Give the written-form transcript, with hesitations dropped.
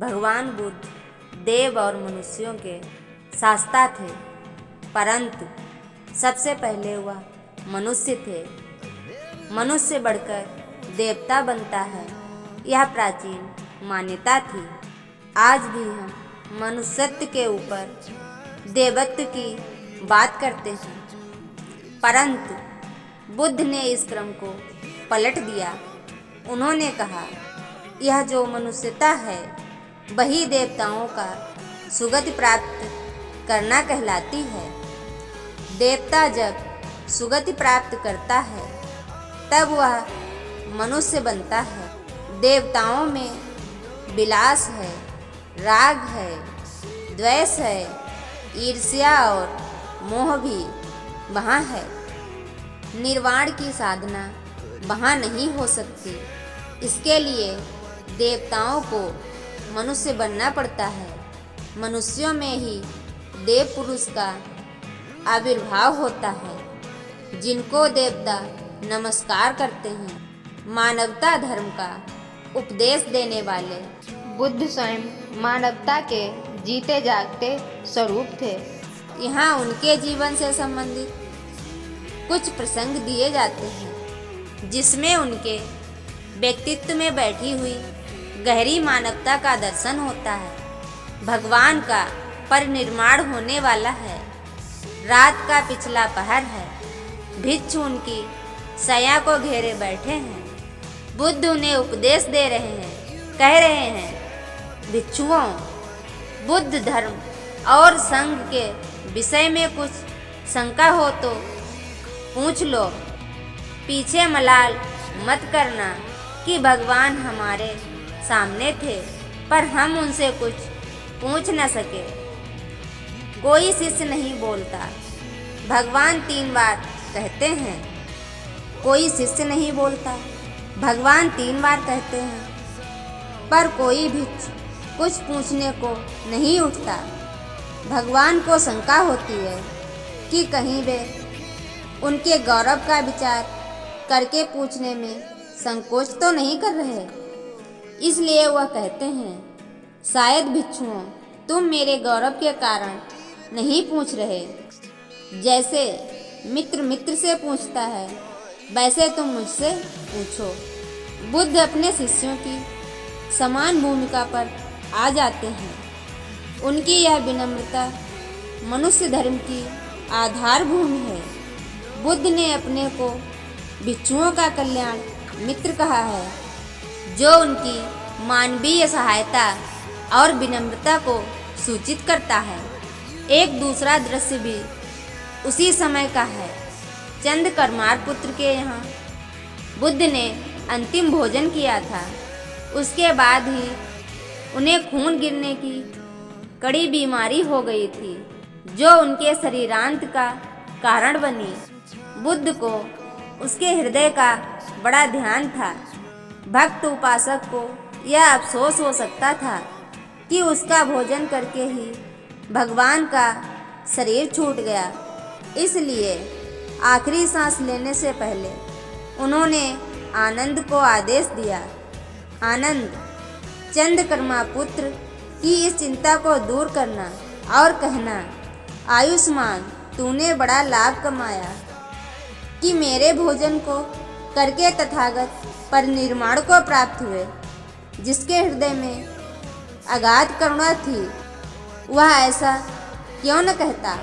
भगवान बुद्ध देव और मनुष्यों के शास्ता थे, परंतु सबसे पहले वह मनुष्य थे। मनुष्य बढ़कर देवता बनता है, यह प्राचीन मान्यता थी। आज भी हम मनुष्यत्व के ऊपर देवत्व की बात करते हैं, परंतु बुद्ध ने इस क्रम को पलट दिया। उन्होंने कहा, यह जो मनुष्यता है वही देवताओं का सुगति प्राप्त करना कहलाती है। देवता जब सुगति प्राप्त करता है तब वह मनुष्य बनता है। देवताओं में विलास है, राग है, द्वेष है, ईर्ष्या और मोह भी वहाँ है। निर्वाण की साधना वहाँ नहीं हो सकती। इसके लिए देवताओं को मनुष्य बनना पड़ता है। मनुष्यों में ही देव पुरुष का आविर्भाव होता है, जिनको देवता नमस्कार करते हैं। मानवता धर्म का उपदेश देने वाले बुद्ध स्वयं मानवता के जीते जागते स्वरूप थे। यहाँ उनके जीवन से संबंधित कुछ प्रसंग दिए जाते हैं, जिसमें उनके व्यक्तित्व में बैठी हुई गहरी मानवता का दर्शन होता है। भगवान का परिनिर्वाण होने वाला है। रात का पिछला पहर है। भिक्षु उनकी शैया को घेरे बैठे हैं। बुद्ध उन्हें उपदेश दे रहे हैं, कह रहे हैं, भिक्षुओं, बुद्ध धर्म और संघ के विषय में कुछ शंका हो तो पूछ लो। पीछे मलाल मत करना कि भगवान हमारे सामने थे पर हम उनसे कुछ पूछ न सके। कोई शिष्य नहीं बोलता। भगवान 3 बार कहते हैं। कोई शिष्य नहीं बोलता। भगवान 3 बार कहते हैं, पर कोई भिक्षु कुछ पूछने को नहीं उठता। भगवान को शंका होती है कि कहीं वे उनके गौरव का विचार करके पूछने में संकोच तो नहीं कर रहे। इसलिए वह कहते हैं, शायद भिक्षुओं तुम मेरे गौरव के कारण नहीं पूछ रहे। जैसे मित्र मित्र से पूछता है, वैसे तुम मुझसे पूछो। बुद्ध अपने शिष्यों की समान भूमिका पर आ जाते हैं। उनकी यह विनम्रता मनुष्य धर्म की आधार भूमि है। बुद्ध ने अपने को भिक्षुओं का कल्याण मित्र कहा है, जो उनकी मानवीय सहायता और विनम्रता को सूचित करता है। एक दूसरा दृश्य भी उसी समय का है। चंद करमार पुत्र के यहाँ बुद्ध ने अंतिम भोजन किया था। उसके बाद ही उन्हें खून गिरने की कड़ी बीमारी हो गई थी, जो उनके शरीरांत का कारण बनी। बुद्ध को उसके हृदय का बड़ा ध्यान था। भक्त उपासक को यह अफसोस हो सकता था कि उसका भोजन करके ही भगवान का शरीर छूट गया। इसलिए आखिरी सांस लेने से पहले उन्होंने आनंद को आदेश दिया, आनंद, चंद्रकर्मा पुत्र की इस चिंता को दूर करना और कहना, आयुष्मान, तूने बड़ा लाभ कमाया कि मेरे भोजन को करके तथागत परिनिर्वाण को प्राप्त हुए। जिसके हृदय में अगाध करुणा थी, वह ऐसा क्यों न कहता।